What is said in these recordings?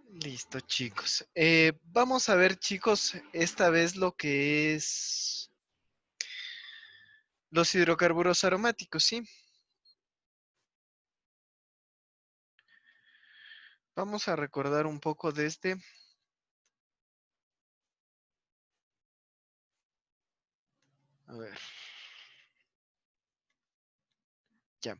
Listo, chicos. Vamos a ver, chicos, esta vez lo que es los hidrocarburos aromáticos, ¿sí? Vamos a recordar un poco de este. A ver, ya.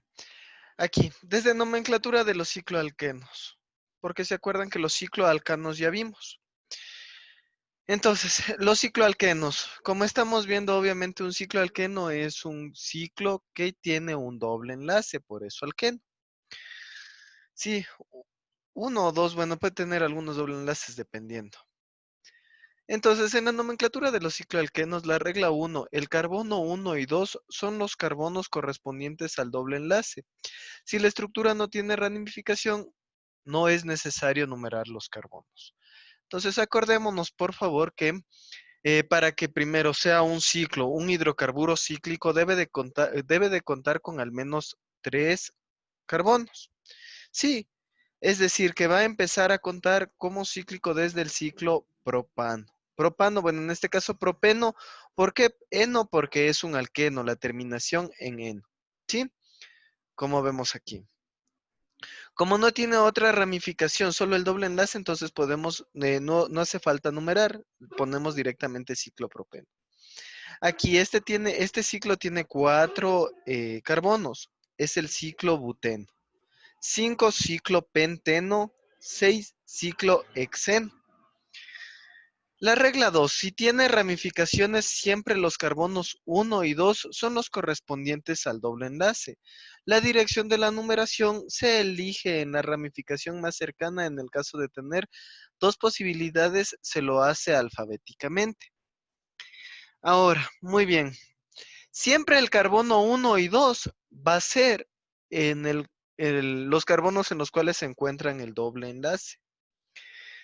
Aquí, desde nomenclatura de los cicloalquenos. Porque se acuerdan que los cicloalcanos ya vimos. Entonces, los cicloalquenos. Como estamos viendo, obviamente un cicloalqueno es un ciclo que tiene un doble enlace, por eso alqueno. Sí, uno o dos, bueno, puede tener algunos doble enlaces dependiendo. Entonces, en la nomenclatura de los cicloalquenos, la regla 1, el carbono 1 y 2 son los carbonos correspondientes al doble enlace. Si la estructura no tiene ramificación, no es necesario numerar los carbonos. Entonces, acordémonos, por favor, que para que primero sea un ciclo, un hidrocarburo cíclico debe de contar con al menos 3 carbonos. Sí, es decir, que va a empezar a contar como cíclico desde el ciclo propano. Propano, bueno, en este caso propeno. ¿Por qué eno? Porque es un alqueno, la terminación en eno. ¿Sí? Como vemos aquí. Como no tiene otra ramificación, solo el doble enlace, entonces podemos, no hace falta numerar, ponemos directamente ciclo propeno. Aquí este ciclo tiene 4 carbonos, es el ciclo buteno. 5 ciclo penteno, 6 ciclo hexeno. La regla 2, si tiene ramificaciones, siempre los carbonos 1 y 2 son los correspondientes al doble enlace. La dirección de la numeración se elige en la ramificación más cercana. En el caso de tener dos posibilidades, se lo hace alfabéticamente. Ahora, muy bien. Siempre el carbono 1 y 2 va a ser en los carbonos en los cuales se encuentran el doble enlace.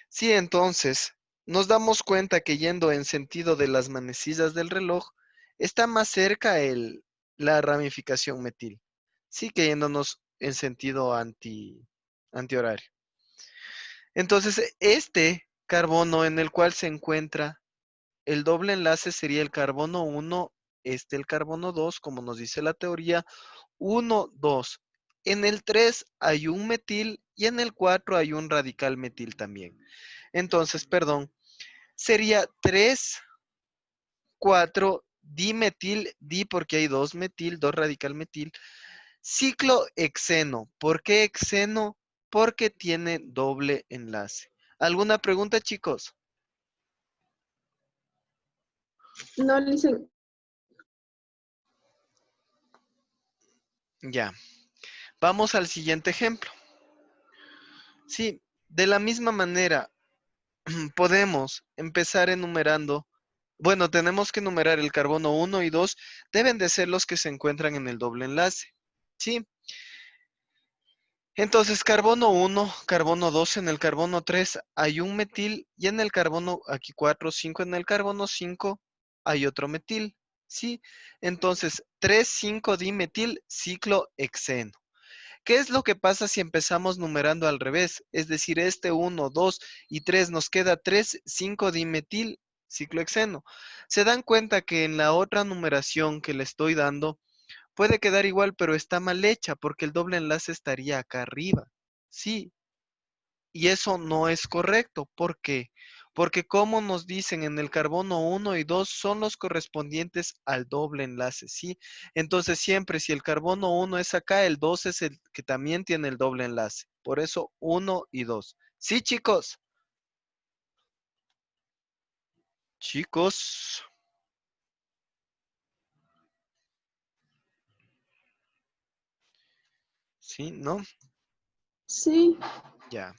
Sí, entonces, nos damos cuenta que yendo en sentido de las manecillas del reloj, está más cerca la ramificación metil. Sí, que yéndonos en sentido antihorario. Entonces, este carbono en el cual se encuentra el doble enlace sería el carbono 1, el carbono 2, como nos dice la teoría, 1, 2. En el 3 hay un metil y en el 4 hay un radical metil también. Entonces, perdón, sería 3, 4, dimetil, di porque hay 2 metil, 2 radical metil, ciclo hexeno. ¿Por qué hexeno? Porque tiene doble enlace. ¿Alguna pregunta, chicos? No, listen. Ya. Vamos al siguiente ejemplo. Sí, de la misma manera, podemos empezar enumerando. Bueno, tenemos que enumerar el carbono 1 y 2, deben de ser los que se encuentran en el doble enlace. ¿Sí? Entonces, carbono 1, carbono 2, en el carbono 3 hay un metil y en el carbono, aquí 4, 5, en el carbono 5 hay otro metil. ¿Sí? Entonces, 3, 5 dimetil, ciclo hexeno. ¿Qué es lo que pasa si empezamos numerando al revés? Es decir, este 1, 2 y 3 nos queda 3, 5 dimetil, ciclohexeno. Se dan cuenta que en la otra numeración que le estoy dando puede quedar igual, pero está mal hecha porque el doble enlace estaría acá arriba. Sí, y eso no es correcto. ¿Por qué? Porque como nos dicen en el carbono 1 y 2 son los correspondientes al doble enlace, ¿sí? Entonces siempre si el carbono 1 es acá, el 2 es el que también tiene el doble enlace. Por eso 1 y 2. ¿Sí, chicos? Chicos. ¿Sí? ¿No? Sí. Ya.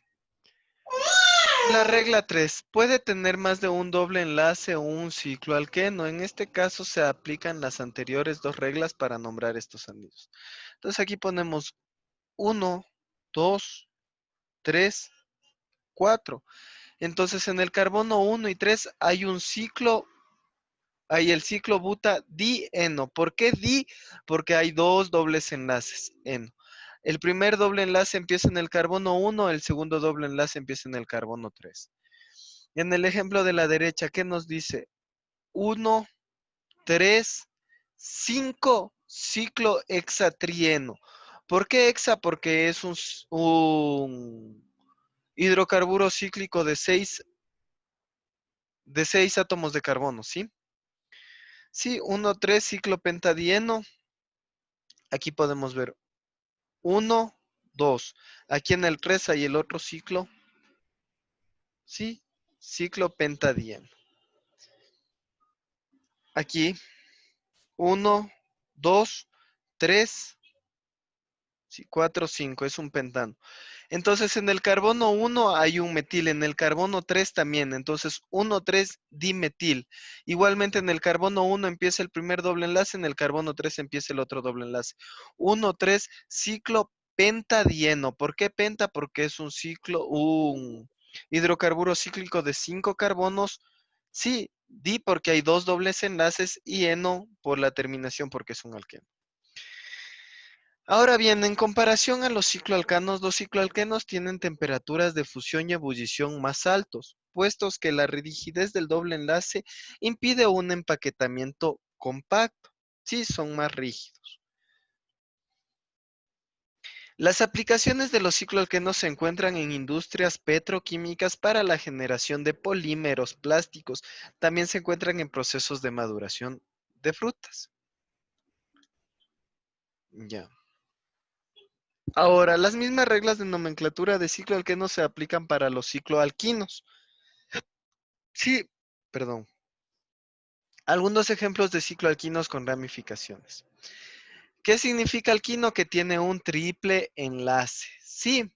La regla 3. Puede tener más de un doble enlace o un ciclo alqueno. En este caso se aplican las anteriores dos reglas para nombrar estos anillos. Entonces aquí ponemos 1, 2, 3, 4. Entonces en el carbono 1 y 3 hay un ciclo, hay el ciclo buta dieno. ¿Por qué di? Porque hay dos dobles enlaces, eno. El primer doble enlace empieza en el carbono 1, el segundo doble enlace empieza en el carbono 3. En el ejemplo de la derecha, ¿qué nos dice? 1, 3, 5, ciclo hexatrieno. ¿Por qué hexa? Porque es un hidrocarburo cíclico de 6 átomos de carbono, ¿sí? Sí, 1, 3, ciclo pentadieno. Aquí podemos ver 1, 2. Aquí en el 3 hay el otro ciclo, ¿sí? Ciclo pentadieno. Aquí 1, 2, 3, 4, 5. Es un pentano. Entonces, en el carbono 1 hay un metil, en el carbono 3 también. Entonces, 1,3 dimetil. Igualmente, en el carbono 1 empieza el primer doble enlace, en el carbono 3 empieza el otro doble enlace. 1,3 ciclo pentadieno. ¿Por qué penta? Porque es un hidrocarburo cíclico de 5 carbonos. Sí, di porque hay 2 dobles enlaces y eno por la terminación porque es un alqueno. Ahora bien, en comparación a los cicloalcanos, los cicloalquenos tienen temperaturas de fusión y ebullición más altos, puestos que la rigidez del doble enlace impide un empaquetamiento compacto. Sí, son más rígidos. Las aplicaciones de los cicloalquenos se encuentran en industrias petroquímicas para la generación de polímeros plásticos. También se encuentran en procesos de maduración de frutas. Ya. Ahora, las mismas reglas de nomenclatura de cicloalquenos se aplican para los cicloalquinos. Sí, perdón. Algunos ejemplos de cicloalquinos con ramificaciones. ¿Qué significa alquino? Que tiene un triple enlace. Sí,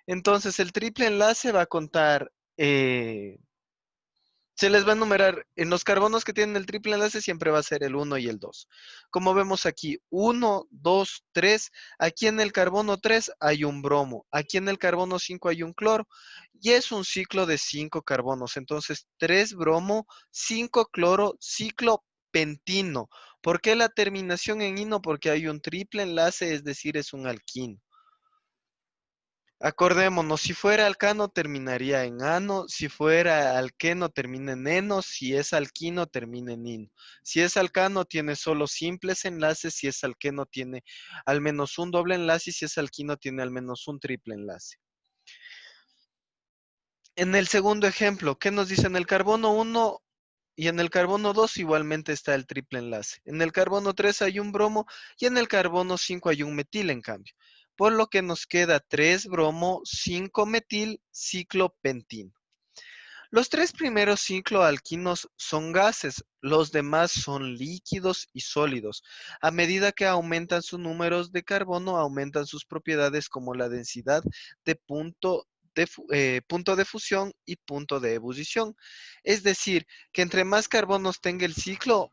entonces el triple enlace va a contar, se les va a enumerar, en los carbonos que tienen el triple enlace siempre va a ser el 1 y el 2. Como vemos aquí, 1, 2, 3. Aquí en el carbono 3 hay un bromo. Aquí en el carbono 5 hay un cloro. Y es un ciclo de 5 carbonos. Entonces, 3 bromo, 5 cloro, ciclo pentino. ¿Por qué la terminación en ino? Porque hay un triple enlace, es decir, es un alquino. Acordémonos, si fuera alcano terminaría en ano, si fuera alqueno termina en eno, si es alquino termina en ino. Si es alcano tiene solo simples enlaces, si es alqueno tiene al menos un doble enlace y si es alquino tiene al menos un triple enlace. En el segundo ejemplo, ¿qué nos dice? En el carbono 1 y en el carbono 2 igualmente está el triple enlace. En el carbono 3 hay un bromo y en el carbono 5 hay un metil en cambio. Por lo que nos queda 3 bromo, 5 metil, ciclo pentino. Los tres primeros cicloalquinos son gases, los demás son líquidos y sólidos. A medida que aumentan sus números de carbono, aumentan sus propiedades como la densidad de punto de fusión y punto de ebullición. Es decir, que entre más carbonos tenga el ciclo,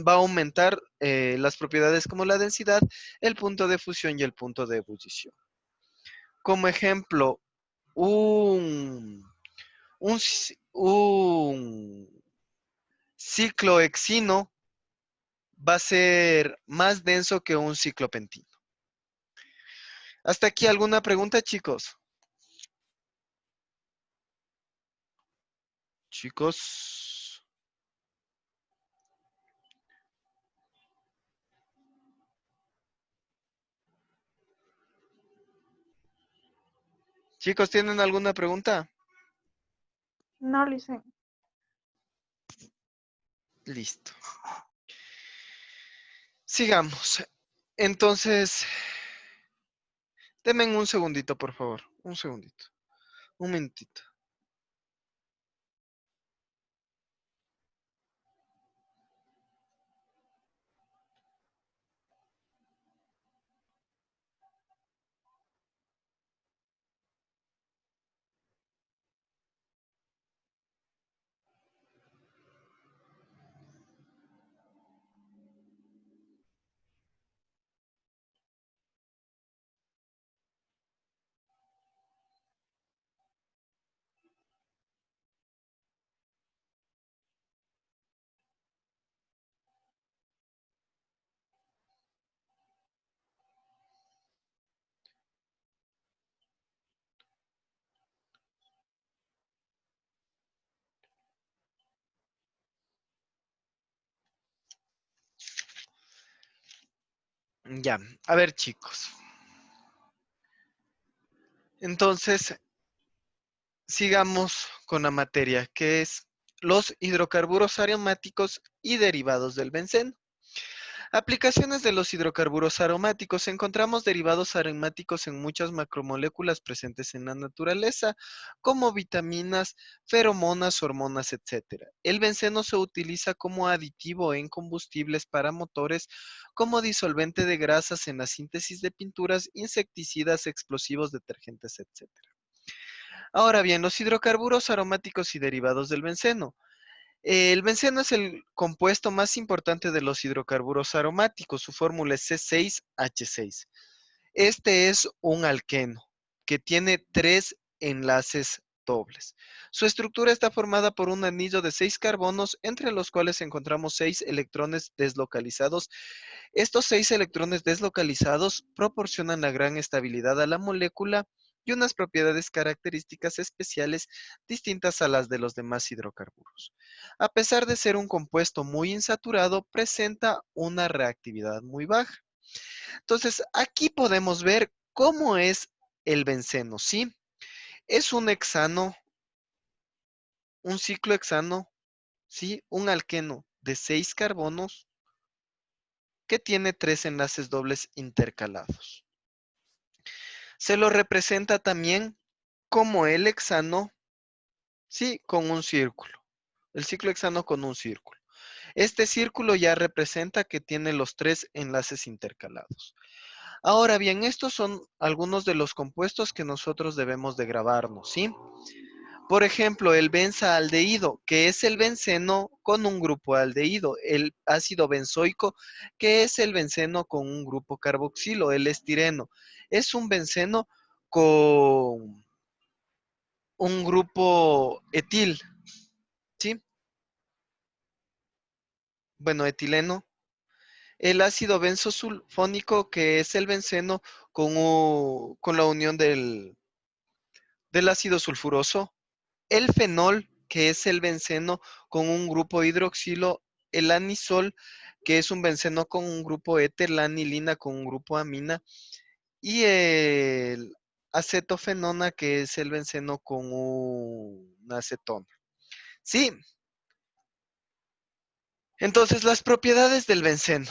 va a aumentar las propiedades como la densidad, el punto de fusión y el punto de ebullición. Como ejemplo, un un ciclohexino va a ser más denso que un ciclopentino. ¿Hasta aquí alguna pregunta, chicos? Chicos. Chicos, ¿tienen alguna pregunta? No, listen. Listo. Sigamos. Entonces, denme un segundito, por favor. Un segundito. Un minutito. Ya, a ver chicos. Entonces, sigamos con la materia, que es los hidrocarburos aromáticos y derivados del benceno. Aplicaciones de los hidrocarburos aromáticos. Encontramos derivados aromáticos en muchas macromoléculas presentes en la naturaleza, como vitaminas, feromonas, hormonas, etc. El benceno se utiliza como aditivo en combustibles para motores, como disolvente de grasas en la síntesis de pinturas, insecticidas, explosivos, detergentes, etc. Ahora bien, los hidrocarburos aromáticos y derivados del benceno. El benceno es el compuesto más importante de los hidrocarburos aromáticos. Su fórmula es C6H6. Este es un alqueno que tiene 3 enlaces dobles. Su estructura está formada por un anillo de 6 carbonos, entre los cuales encontramos 6 electrones deslocalizados. Estos 6 electrones deslocalizados proporcionan la gran estabilidad a la molécula y unas propiedades características especiales distintas a las de los demás hidrocarburos. A pesar de ser un compuesto muy insaturado, presenta una reactividad muy baja. Entonces, aquí podemos ver cómo es el benceno, ¿sí? Es un hexano, un ciclohexano, ¿sí? Un alqueno de 6 carbonos que tiene 3 enlaces dobles intercalados. Se lo representa también como el hexano, ¿sí? Con un círculo. El ciclohexano con un círculo. Este círculo ya representa que tiene los 3 enlaces intercalados. Ahora bien, estos son algunos de los compuestos que nosotros debemos de grabarnos, ¿sí? Por ejemplo, el benzaaldehído, que es el benceno con un grupo aldehído. El ácido benzoico, que es el benceno con un grupo carboxilo. El estireno es un benceno con un grupo etil, ¿sí? Bueno, etileno. El ácido benzosulfónico, que es el benceno con la unión del ácido sulfuroso. El fenol, que es el benceno con un grupo hidroxilo. El anisol, que es un benceno con un grupo éter. La anilina con un grupo amina. Y el acetofenona, que es el benceno con una acetona. Sí, entonces las propiedades del benceno.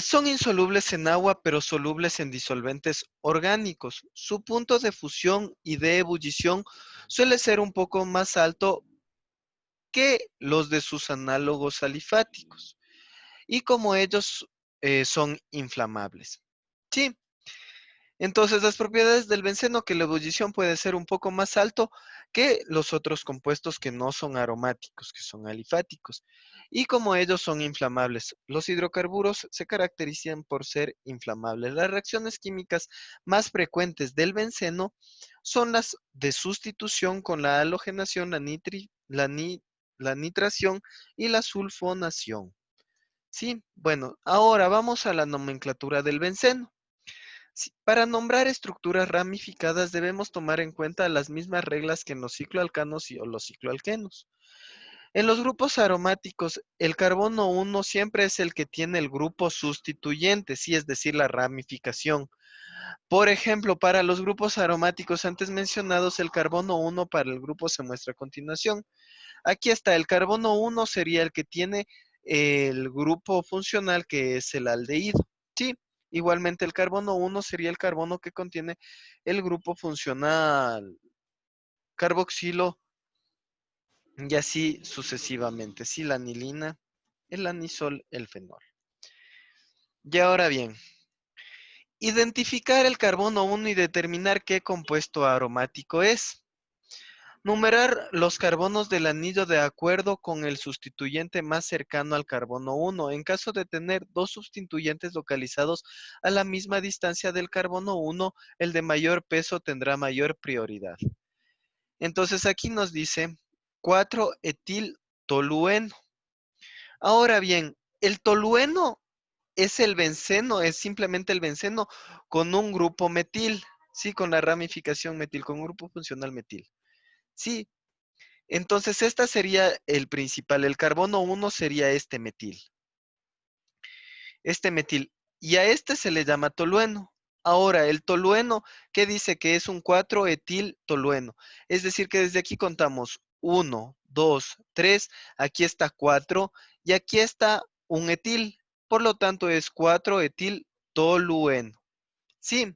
Son insolubles en agua, pero solubles en disolventes orgánicos. Su punto de fusión y de ebullición suele ser un poco más alto que los de sus análogos alifáticos, y como ellos son inflamables. Sí, entonces las propiedades del benceno, que la ebullición puede ser un poco más alto que los otros compuestos que no son aromáticos, que son alifáticos, y como ellos son inflamables. Los hidrocarburos se caracterizan por ser inflamables. Las reacciones químicas más frecuentes del benceno son las de sustitución con la halogenación, la nitración y la sulfonación. Sí, bueno, ahora vamos a la nomenclatura del benceno. Para nombrar estructuras ramificadas debemos tomar en cuenta las mismas reglas que en los cicloalcanos o los cicloalquenos. En los grupos aromáticos, el carbono 1 siempre es el que tiene el grupo sustituyente, sí, es decir, la ramificación. Por ejemplo, para los grupos aromáticos antes mencionados, el carbono 1 para el grupo se muestra a continuación. Aquí está, el carbono 1 sería el que tiene el grupo funcional, que es el aldehído. Sí, igualmente el carbono 1 sería el carbono que contiene el grupo funcional carboxilo, y así sucesivamente. Sí, la anilina, el anisol, el fenol. Y ahora bien, identificar el carbono 1 y determinar qué compuesto aromático es. Numerar los carbonos del anillo de acuerdo con el sustituyente más cercano al carbono 1. En caso de tener dos sustituyentes localizados a la misma distancia del carbono 1, el de mayor peso tendrá mayor prioridad. Entonces aquí nos dice 4-etil-tolueno. Ahora bien, el tolueno es el benceno, es simplemente el benceno con un grupo metil, sí, con la ramificación metil, con un grupo funcional metil. Sí, entonces, esta sería el principal. El carbono 1 sería este metil. este metil. Y a este se le llama tolueno. Ahora, el tolueno, ¿qué dice? Que es un 4-etil tolueno. Es decir, que desde aquí contamos 1, 2, 3, aquí está 4 y aquí está un etil. Por lo tanto, es 4-etil tolueno. Sí,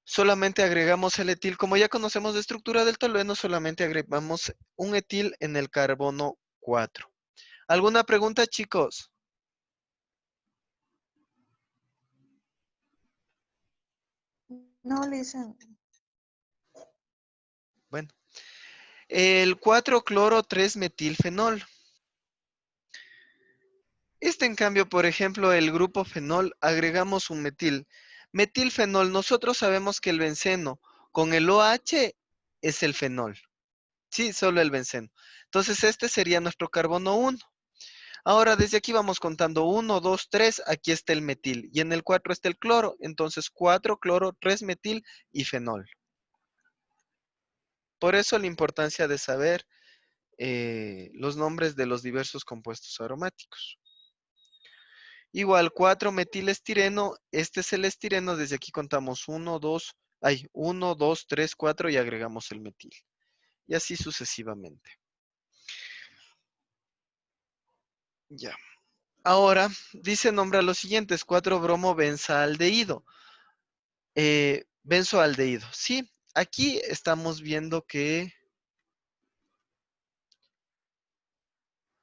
solamente agregamos el etil. Como ya conocemos la estructura del tolueno, solamente agregamos un etil en el carbono 4. ¿Alguna pregunta, chicos? No listen. Bueno, el 4-cloro-3-metilfenol. Este, en cambio, por ejemplo, el grupo fenol, agregamos un metil. Metilfenol, nosotros sabemos que el benceno con el OH es el fenol. Sí, solo el benceno. Entonces, este sería nuestro carbono 1. Ahora, desde aquí vamos contando 1, 2, 3, aquí está el metil. Y en el 4 está el cloro. Entonces, 4-cloro, 3-metil y fenol. Por eso la importancia de saber los nombres de los diversos compuestos aromáticos. Igual 4-metilestireno, este es el estireno, desde aquí contamos 1, 2, 3, 4 y agregamos el metil. Y así sucesivamente. Ya. Ahora, dice nombra los siguientes, 4-bromo-benzaldehído. Benzoaldehído, sí. Aquí estamos viendo que...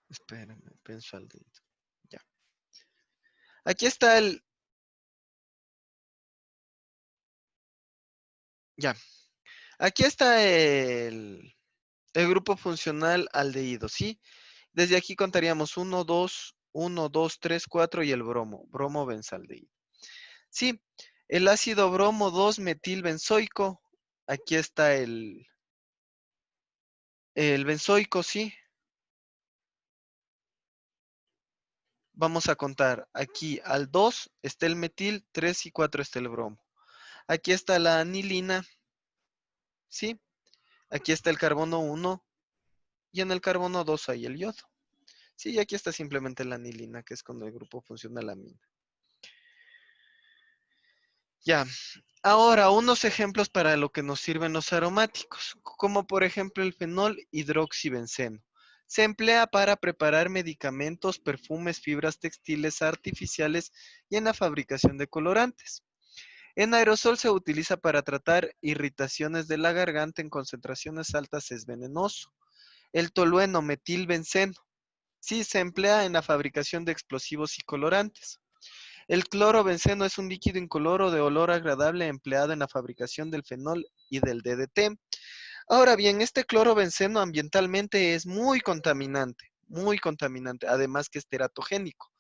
Espérenme, benzoaldehído. Ya. Aquí está el... Ya. Aquí está el grupo funcional aldehído, ¿sí? Desde aquí contaríamos 1, 2, 1, 2, 3, 4 y el bromo, bromo-benzaldehído. Sí, el ácido bromo 2-metilbenzoico. Aquí está el benzoico, sí. Vamos a contar. Aquí al 2 está el metil, 3 y 4 está el bromo. Aquí está la anilina, sí. Aquí está el carbono 1 y en el carbono 2 hay el yodo. Sí, y aquí está simplemente la anilina, que es con el grupo funcional amina. Ya, ahora unos ejemplos para lo que nos sirven los aromáticos, como por ejemplo el fenol hidroxibenceno. Se emplea para preparar medicamentos, perfumes, fibras textiles artificiales y en la fabricación de colorantes. En aerosol se utiliza para tratar irritaciones de la garganta en concentraciones altas, es venenoso. El tolueno metilbenceno. Sí, se emplea en la fabricación de explosivos y colorantes. El clorobenceno es un líquido incoloro de olor agradable empleado en la fabricación del fenol y del DDT. Ahora bien, este clorobenceno ambientalmente es muy contaminante, además que es teratogénico.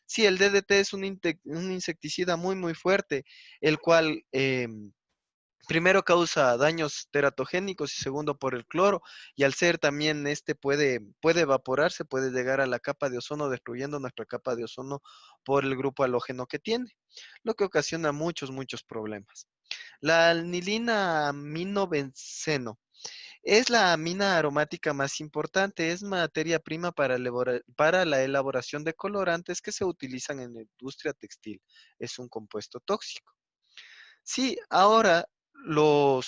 Sí, el DDT es un insecticida muy fuerte, el cual primero causa daños teratogénicos y segundo por el cloro, y al ser también puede evaporarse, puede llegar a la capa de ozono, destruyendo nuestra capa de ozono por el grupo halógeno que tiene, lo que ocasiona muchos problemas. La anilina aminobenceno es la amina aromática más importante, es materia prima para la elaboración de colorantes que se utilizan en la industria textil. Es un compuesto tóxico. Sí, ahora los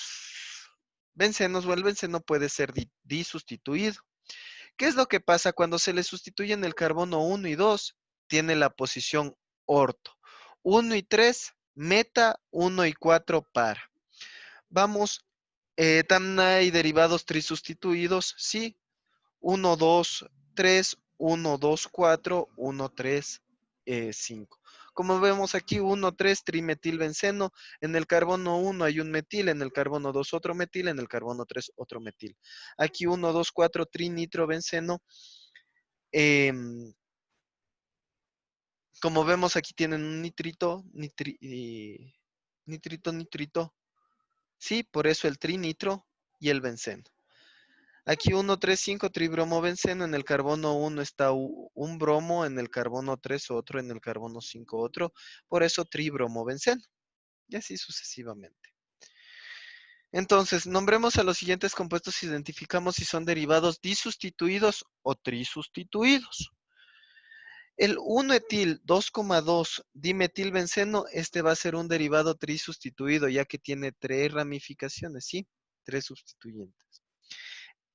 bencenos o el benceno puede ser disustituido. ¿Qué es lo que pasa cuando se le sustituyen el carbono 1 y 2? Tiene la posición orto. 1 y 3, meta, 1 y 4 para. Vamos, también hay derivados trisustituidos, sí. 1, 2, 3, 1, 2, 4, 1, 3, 5. Como vemos aquí, 1, 3, trimetilbenceno. En el carbono 1 hay un metil, en el carbono 2 otro metil, en el carbono 3 otro metil. Aquí 1, 2, 4, trinitrobenceno. Em, como vemos aquí tienen un nitrito, nitrito. Sí, por eso el trinitro y el benceno. Aquí 1,3,5 tribromobenceno, en el carbono 1 está un bromo, en el carbono 3 otro, en el carbono 5 otro, por eso tribromobenceno, y así sucesivamente. Entonces, nombremos a los siguientes compuestos, identificamos si son derivados disustituidos o trisustituidos. El 1-etil 2,2 dimetilbenceno, este va a ser un derivado trisustituido, ya que tiene 3 ramificaciones, ¿sí? 3 sustituyentes.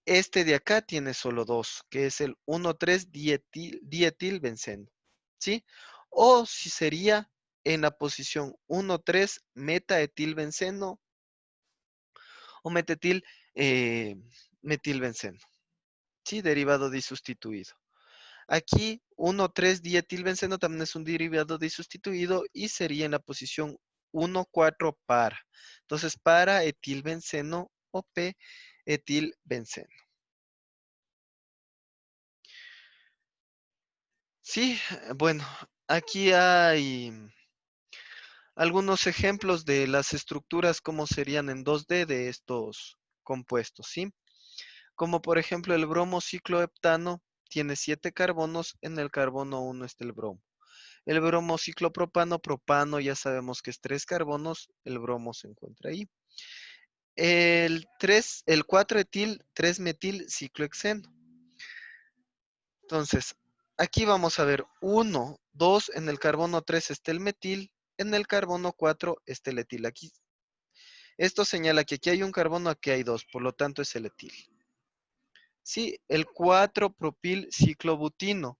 Este de acá tiene solo 2, que es el 1,3-dietilbenceno, ¿sí? O si sería en la posición 1,3-metaetilbenceno o metilbenceno, ¿sí? Derivado disustituido. Aquí 1,3-dietilbenceno también es un derivado disustituido y sería en la posición 1,4 para. Entonces, para etilbenceno o p-etilbenceno. Sí, bueno, aquí hay algunos ejemplos de las estructuras como serían en 2D de estos compuestos, ¿sí? Como por ejemplo el bromo cicloheptano tiene 7 carbonos, en el carbono 1 está el bromo. El bromo ciclopropano, propano ya sabemos que es 3 carbonos, el bromo se encuentra ahí. El 4-etil, 3-metil ciclohexeno. Entonces, aquí vamos a ver 1, 2, en el carbono 3 está el metil, en el carbono 4 está el etil. Aquí, esto señala que aquí hay un carbono, aquí hay 2, por lo tanto es el etil. Sí, el 4-propil ciclobutino.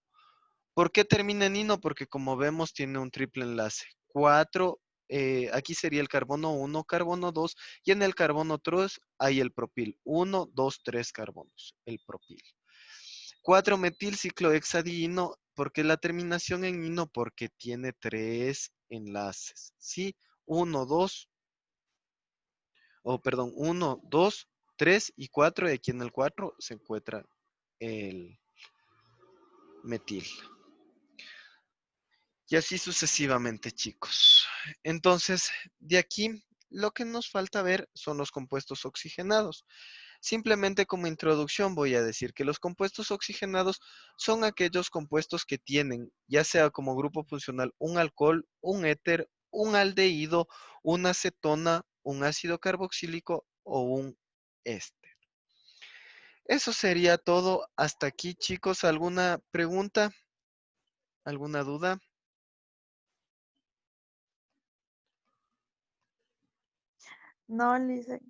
¿Por qué termina en ino? Porque como vemos tiene un triple enlace. 4, aquí sería el carbono 1, carbono 2, y en el carbono 3 hay el propil. 1, 2, 3 carbonos, el propil. 4-metil ciclohexadiino, ¿por qué la terminación en ino? Porque tiene 3 enlaces, ¿sí? 1, 2, o perdón, 1, 2, 3 y 4, y aquí en el 4 se encuentra el metil. Y así sucesivamente, chicos. Entonces, de aquí, lo que nos falta ver son los compuestos oxigenados. Simplemente como introducción voy a decir que los compuestos oxigenados son aquellos compuestos que tienen, ya sea como grupo funcional, un alcohol, un éter, un aldehído, una acetona, un ácido carboxílico o un éster. Eso sería todo hasta aquí, chicos. ¿Alguna pregunta? ¿Alguna duda? No, listen.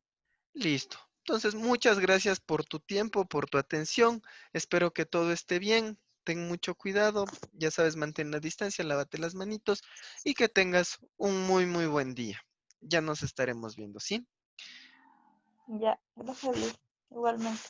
Listo. Entonces, muchas gracias por tu tiempo, por tu atención. Espero que todo esté bien. Ten mucho cuidado. Ya sabes, mantén la distancia, lávate las manitos y que tengas un muy, muy buen día. Ya nos estaremos viendo, ¿sí? Ya, gracias, Luis. Igualmente.